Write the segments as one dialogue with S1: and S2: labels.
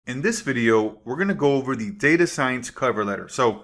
S1: In this video, we're going to go over the data science cover letter. So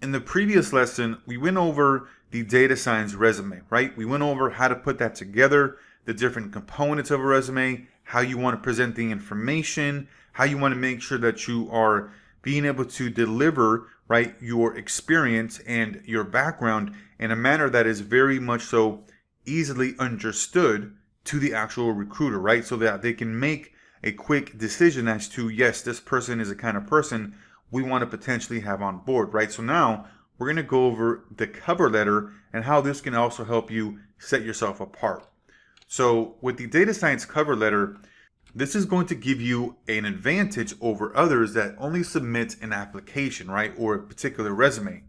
S1: in the previous lesson, we went over the data science resume, right? We went over how to put that together, the different components of a resume, how you want to present the information, how you want to make sure that you are being able to deliver, right, your experience and your background in a manner that is very much so easily understood to the actual recruiter, right? So that they can make a quick decision as to, yes, this person is the kind of person we want to potentially have on board, right? So now we're going to go over the cover letter and how this can also help you set yourself apart. So with the data science cover letter, this is going to give you an advantage over others that only submit an application, right? Or a particular resume.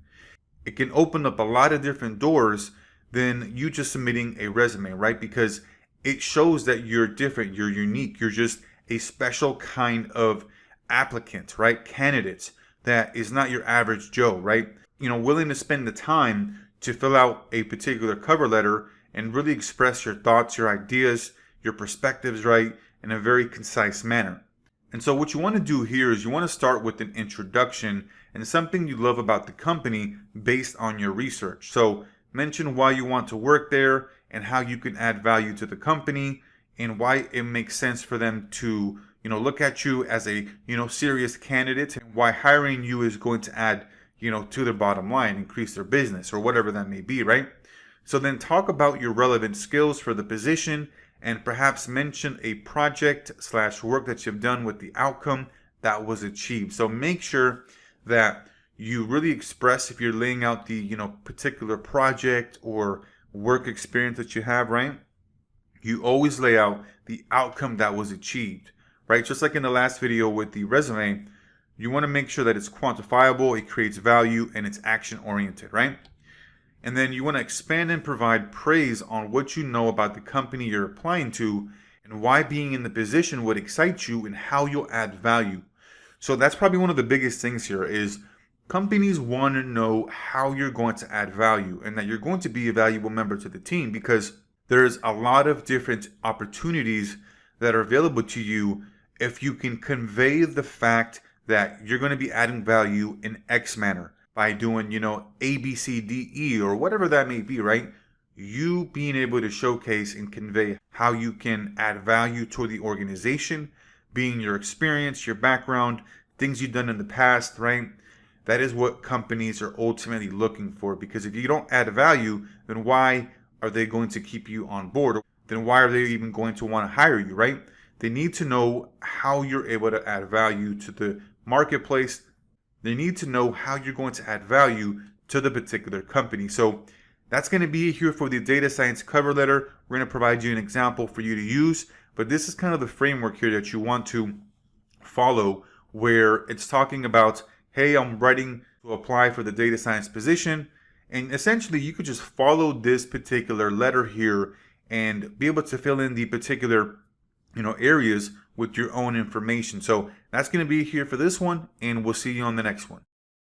S1: It can open up a lot of different doors than you just submitting a resume, right? Because it shows that you're different, you're unique, you're just a special kind of applicant, right? Candidate that is not your average Joe, right? Willing to spend the time to fill out a particular cover letter and really express your thoughts, your ideas, your perspectives, right? In a very concise manner. And so what you want to do here is you want to start with an introduction and something you love about the company based on your research. So mention why you want to work there and how you can add value to the company and why it makes sense for them to, look at you as a, serious candidate, and why hiring you is going to add, to their bottom line, increase their business or whatever that may be, right? So then talk about your relevant skills for the position and perhaps mention a project / work that you've done with the outcome that was achieved. So make sure that you really express if you're laying out the, particular project or work experience that you have, right? You always lay out the outcome that was achieved, right? Just like in the last video with the resume, you want to make sure that it's quantifiable, it creates value, and it's action oriented, right? And then you want to expand and provide praise on what you know about the company you're applying to and why being in the position would excite you and how you'll add value. So that's probably one of the biggest things here is companies want to know how you're going to add value and that you're going to be a valuable member to the team, because there's a lot of different opportunities that are available to you if you can convey the fact that you're going to be adding value in X manner by doing, A, B, C, D, E, or whatever that may be, right? You being able to showcase and convey how you can add value to the organization, being your experience, your background, things you've done in the past, right? That is what companies are ultimately looking for, because if you don't add value, then why are they going to keep you on board? Then why are they even going to want to hire you, right? They need to know how you're able to add value to the marketplace. They need to know how you're going to add value to the particular company. So that's going to be here for the data science cover letter. We're going to provide you an example for you to use, but this is kind of the framework here that you want to follow, where it's talking about, hey, I'm writing to apply for the data science position. And essentially you could just follow this particular letter here and be able to fill in the particular, areas with your own information. So that's going to be here for this one, and we'll see you on the next one.